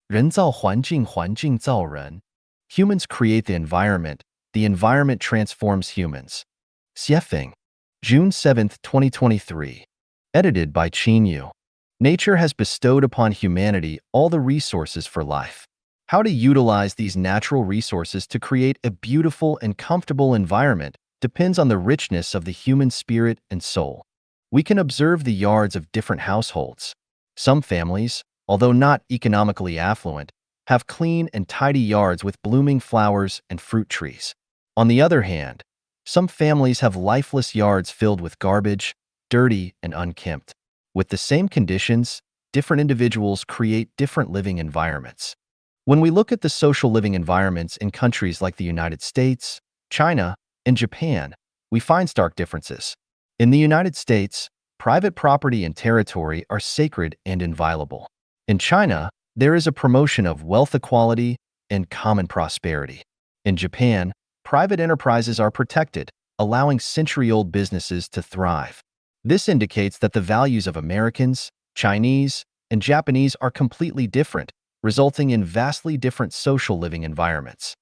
人造环境，环境造人. Humans create the environment transforms humans. Xiefeng, June 7, 2023. Edited by Qin Yu. Nature has bestowed upon humanity all the resources for life. How to utilize these natural resources to create a beautiful and comfortable environment depends on the richness of the human spirit and soul. We can observe the yards of different households. Some families, although not economically affluent, have clean and tidy yards with blooming flowers and fruit trees. On the other hand, some families have lifeless yards filled with garbage, dirty and unkempt. With the same conditions, different individuals create different living environments. When we look at the social living environments in countries like the United States, China, and Japan, we find stark differences. In the United States, private property and territory are sacred and inviolable. In China, there is a promotion of wealth equality and common prosperity. In Japan, private enterprises are protected, allowing century-old businesses to thrive. This indicates that the values of Americans, Chinese, and Japanese are completely different, resulting in vastly different social living environments.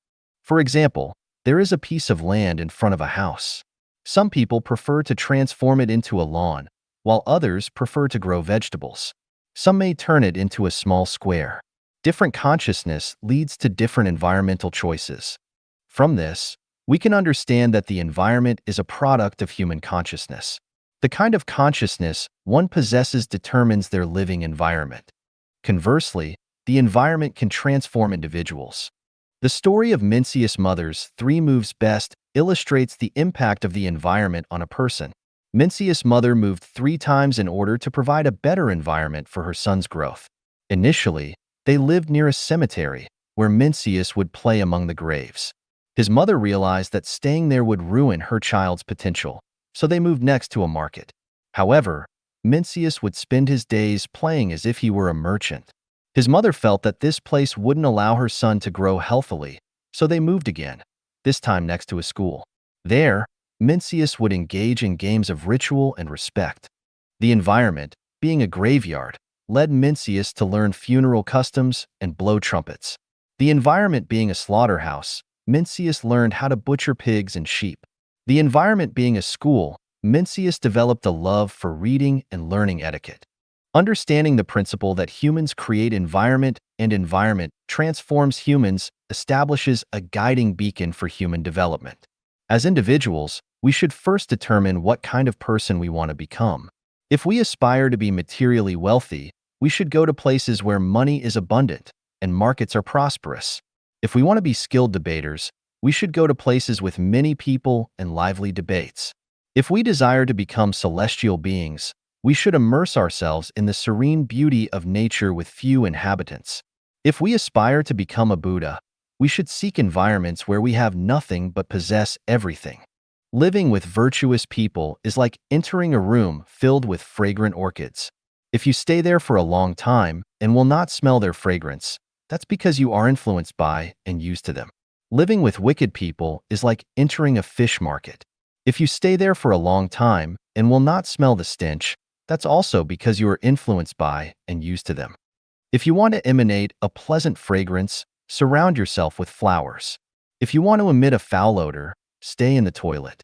For example, there is a piece of land in front of a house. Some people prefer to transform it into a lawn, while others prefer to grow vegetables. Some may turn it into a small square. Different consciousness leads to different environmental choices. From this, we can understand that the environment is a product of human consciousness. The kind of consciousness one possesses determines their living environment. Conversely, the environment can transform individuals. The story of Mencius' mother's 3 moves best illustrates the impact of the environment on a person. Mencius' mother moved 3 times in order to provide a better environment for her son's growth. Initially, they lived near a cemetery, where Mencius would play among the graves. His mother realized that staying there would ruin her child's potential, so they moved next to a market. However, Mencius would spend his days playing as if he were a merchant. His mother felt that this place wouldn't allow her son to grow healthily, so they moved again, this time next to a school. There, Mencius would engage in games of ritual and respect. The environment, being a graveyard, led Mencius to learn funeral customs and blow trumpets. The environment being a slaughterhouse, Mencius learned how to butcher pigs and sheep. The environment being a school, Mencius developed a love for reading and learning etiquette. Understanding the principle that humans create environment and environment transforms humans establishes a guiding beacon for human development. As individuals, we should first determine what kind of person we want to become. If we aspire to be materially wealthy, we should go to places where money is abundant and markets are prosperous. If we want to be skilled debaters, we should go to places with many people and lively debates. If we desire to become celestial beings, we should immerse ourselves in the serene beauty of nature with few inhabitants. If we aspire to become a Buddha, we should seek environments where we have nothing but possess everything. Living with virtuous people is like entering a room filled with fragrant orchids. If you stay there for a long time and will not smell their fragrance, that's because you are influenced by and used to them. Living with wicked people is like entering a fish market. If you stay there for a long time and will not smell the stench, that's also because you are influenced by and used to them. If you want to emanate a pleasant fragrance, surround yourself with flowers. If you want to emit a foul odor, stay in the toilet.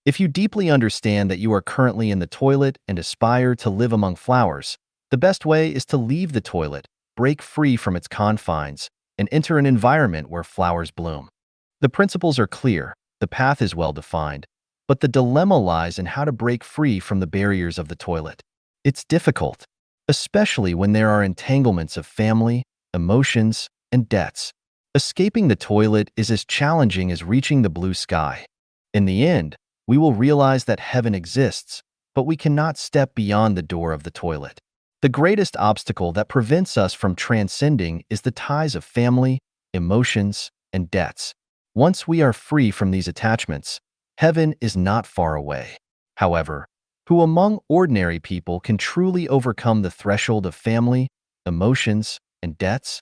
If you deeply understand that you are currently in the toilet and aspire to live among flowers, the best way is to leave the toilet, break free from its confines, and enter an environment where flowers bloom. The principles are clear, the path is well defined, but the dilemma lies in how to break free from the barriers of the toilet. It's difficult, especially when there are entanglements of family, emotions, and debts. Escaping the toilet is as challenging as reaching the blue sky. In the end, we will realize that heaven exists, but we cannot step beyond the door of the toilet. The greatest obstacle that prevents us from transcending is the ties of family, emotions, and debts. Once we are free from these attachments, heaven is not far away. However, who among ordinary people can truly overcome the threshold of family, emotions, and debts?